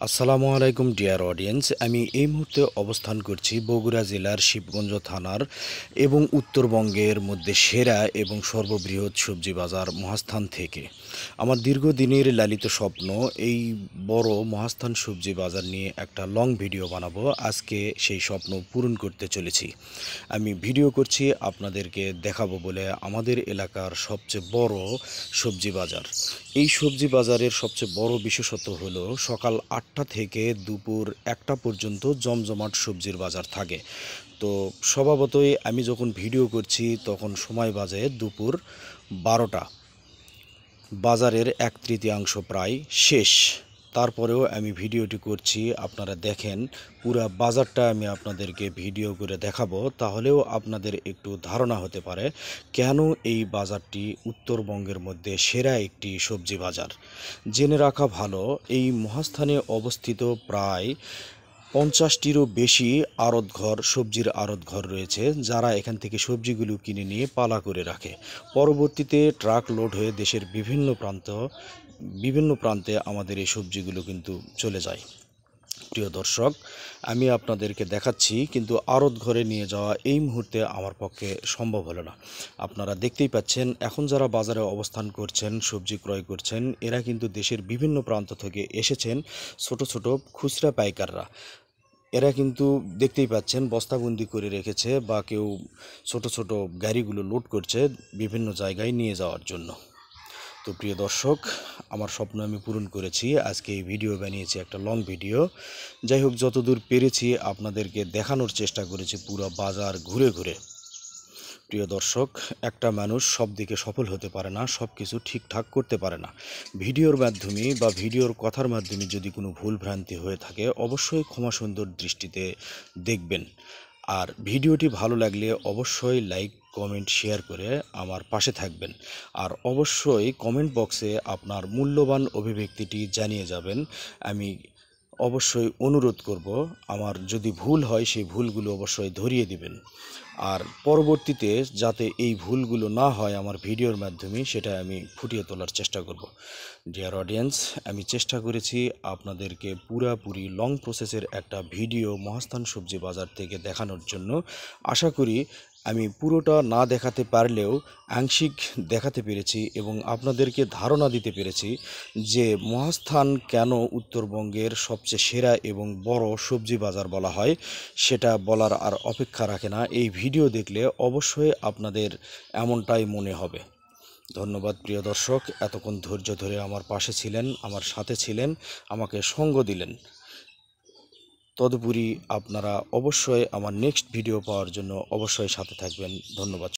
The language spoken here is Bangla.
আসসালামু আলাইকুম ডিয়ার অডিয়েন্স। আমি এই মুহূর্তে অবস্থান করছি বগুড়া জেলার শিবগঞ্জ থানার এবং উত্তরবঙ্গের মধ্যে সেরা এবং সর্ববৃহৎ সবজি বাজার মহাস্থান থেকে। আমার দীর্ঘদিনের লালিত স্বপ্ন এই বড় মহাস্থান সবজি বাজার নিয়ে একটা লং ভিডিও বানাবো। আজকে সেই স্বপ্ন পূরণ করতে চলেছি। আমি ভিডিও করছি আপনাদেরকে দেখাবো বলে আমাদের এলাকার সবচেয়ে বড় সবজি বাজার। এই সবজি বাজারের সবচেয়ে বড় বিশেষত্ব হলো সকাল 8টা থেকে দুপুর 1টা পর্যন্ত জমজমাট সবজির বাজার থাকে। তো স্বভাবতই আমি যখন ভিডিও করছি তখন সময় বাজে দুপুর 12টা। বাজারের 1/3 প্রায় শেষ। তারপরেও আমি ভিডিওটি করছি, আপনারা দেখেন। পুরা বাজারটা আমি আপনাদেরকে ভিডিও করে দেখাবো, তাহলেও আপনাদের একটু ধারণা হতে পারে কেন এই বাজারটি উত্তরবঙ্গের মধ্যে সেরা একটি সবজি বাজার। জেনে রাখা ভালো, এই মহাস্থানে অবস্থিত প্রায় 50টিরও বেশি আড়তঘর, সবজির আড়তঘর রয়েছে, যারা এখান থেকে সবজিগুলো কিনে নিয়ে পালা করে রাখে। পরবর্তীতে ট্রাক লোড হয়ে দেশের বিভিন্ন প্রান্তে আমাদের এই সবজিগুলো কিন্তু চলে যায়। প্রিয় দর্শক, আমি আপনাদেরকে দেখাচ্ছি, কিন্তু আড়ত ঘরে নিয়ে যাওয়া এই মুহূর্তে আমার পক্ষে সম্ভব হলো না। আপনারা দেখতেই পাচ্ছেন, এখন যারা বাজারে অবস্থান করছেন, সবজি ক্রয় করছেন, এরা কিন্তু দেশের বিভিন্ন প্রান্ত থেকে এসেছেন। ছোট ছোট খুচরা পাইকাররা, এরা কিন্তু দেখতেই পাচ্ছেন বস্তাবন্দি করে রেখেছে, বা কেউ ছোট ছোট গাড়িগুলো লোড করছে বিভিন্ন জায়গায় নিয়ে যাওয়ার জন্য। তো প্রিয় দর্শক, আমার স্বপ্ন আমি পূরণ করেছি। আজকে এই ভিডিও বানিয়েছি, একটা লং ভিডিও। যাই হোক, যতদূর পেরেছি আপনাদেরকে দেখানোর চেষ্টা করেছি পুরো বাজার ঘুরে ঘুরে। প্রিয় দর্শক, একটা মানুষ সব দিকে সফল হতে পারে না, সব কিছু ঠিকঠাক করতে পারে না। ভিডিওর মাধ্যমে বা ভিডিওর কথার মাধ্যমে যদি কোনো ভুল ভ্রান্তি হয়ে থাকে, অবশ্যই ক্ষমা সুন্দর দৃষ্টিতে দেখবেন। আর ভিডিওটি ভালো লাগলে অবশ্যই লাইক, কমেন্ট, শেয়ার করে আমার পাশে থাকবেন। আর অবশ্যই কমেন্ট বক্সে আপনার মূল্যবান অভিব্যক্তিটি জানিয়ে যাবেন। আমি অবশ্যই অনুরোধ করব, আমার যদি ভুল হয় সেই ভুলগুলো অবশ্যই ধরিয়ে দিবেন। আর পরবর্তীতে যাতে এই ভুলগুলো না হয় আমার ভিডিওর মাধ্যমে, সেটা আমি ফুটিয়ে তোলার চেষ্টা করব। ডিয়ার অডিয়েন্স, আমি চেষ্টা করেছি আপনাদেরকে পুরাপুরি লং প্রসেসের একটা ভিডিও মহাস্থান সবজি বাজার থেকে দেখানোর জন্য। আশা করি আমি পুরোটা না দেখাতে পারলেও আংশিক দেখাতে পেরেছি এবং আপনাদেরকে ধারণা দিতে পেরেছি যে মহাস্থান কেন উত্তরবঙ্গের সবচেয়ে সেরা এবং বড় সবজি বাজার বলা হয়। সেটা বলার আর অপেক্ষা রাখে না, এই ভিডিও দেখলে অবশ্যই আপনাদের এমনটাই মনে হবে। ধন্যবাদ প্রিয় দর্শক, এতক্ষণ ধৈর্য ধরে আমার পাশে ছিলেন, আমার সাথে ছিলেন, আমাকে সঙ্গ দিলেন। তদুপরি আপনারা অবশ্যই আমার নেক্সট ভিডিও পাওয়ার জন্য অবশ্যই সাথে থাকবেন। ধন্যবাদ।